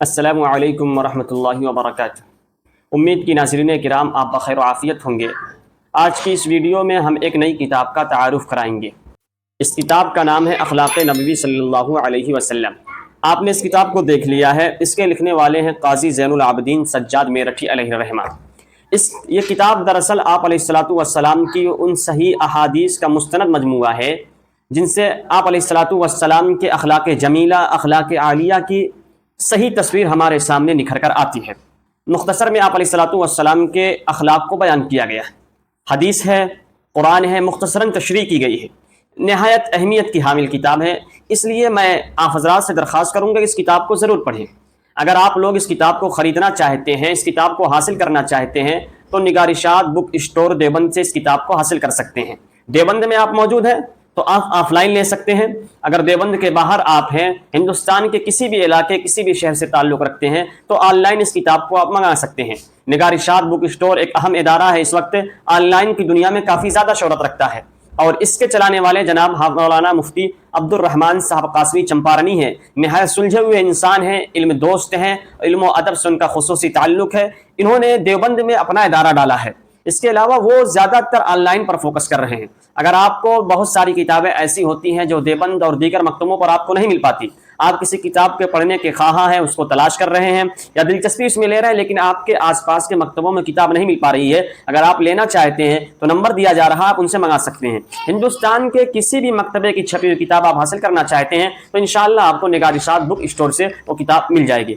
السلام علیکم ورحمۃ اللہ وبرکاتہ۔ امید کی ناظرین کرام آپ بخیر و عافیت ہوں گے۔ آج کی اس ویڈیو میں ہم ایک نئی کتاب کا تعارف کرائیں گے۔ اس کتاب کا نام ہے اخلاق نبوی صلی اللہ علیہ وسلم۔ آپ نے اس کتاب کو دیکھ لیا ہے۔ اس کے لکھنے والے ہیں قاضی زین العابدین سجاد میرٹھی علیہ الرحمہ۔ یہ کتاب دراصل آپ علیہ الصلوۃ والسلام کی ان صحیح احادیث کا مستند مجموعہ ہے جن سے آپ علیہ الصلوۃ والسلام کے اخلاق جمیلہ، اخلاق عالیہ کی صحیح تصویر ہمارے سامنے نکھر کر آتی ہے۔ مختصر میں آپ علیہ الصلوۃ والسلام کے اخلاق کو بیان کیا گیا ہے۔ حدیث ہے، قرآن ہے، مختصراً تشریح کی گئی ہے۔ نہایت اہمیت کی حامل کتاب ہے، اس لیے میں آپ حضرات سے درخواست کروں گا کہ اس کتاب کو ضرور پڑھیں۔ اگر آپ لوگ اس کتاب کو خریدنا چاہتے ہیں، اس کتاب کو حاصل کرنا چاہتے ہیں تو نگارشات بک اسٹور دیوبند سے اس کتاب کو حاصل کر سکتے ہیں۔ دیوبند میں آپ موجود ہیں تو آپ آف لائن لے سکتے ہیں۔ اگر دیوبند کے باہر آپ ہیں، ہندوستان کے کسی بھی علاقے، کسی بھی شہر سے تعلق رکھتے ہیں تو آن لائن اس کتاب کو آپ منگا سکتے ہیں۔ نگارشات بک اسٹور ایک اہم ادارہ ہے، اس وقت آن لائن کی دنیا میں کافی زیادہ شہرت رکھتا ہے، اور اس کے چلانے والے جناب مولانا مفتی عبد الرحمن صاحب قاسمی چمپارنی ہیں۔ نہایت سلجھے ہوئے انسان ہیں، علم دوست ہیں، علم و ادب سے ان کا خصوصی تعلق ہے۔ انہوں نے دیوبند میں اپنا ادارہ ڈالا ہے۔ اس کے علاوہ وہ زیادہ تر آن لائن پر فوکس کر رہے ہیں۔ اگر آپ کو بہت ساری کتابیں ایسی ہوتی ہیں جو دیوبند اور دیگر مکتبوں پر آپ کو نہیں مل پاتی، آپ کسی کتاب کے پڑھنے کے خواہاں ہیں، اس کو تلاش کر رہے ہیں یا دلچسپی اس میں لے رہے ہیں، لیکن آپ کے آس پاس کے مکتبوں میں کتاب نہیں مل پا رہی ہے، اگر آپ لینا چاہتے ہیں تو نمبر دیا جا رہا ہے، آپ ان سے منگا سکتے ہیں۔ ہندوستان کے کسی بھی مکتبے کی چھپی ہوئی کتاب آپ حاصل کرنا چاہتے ہیں تو انشاءاللہ آپ کو نگارشات بک اسٹور سے وہ کتاب مل جائے گی۔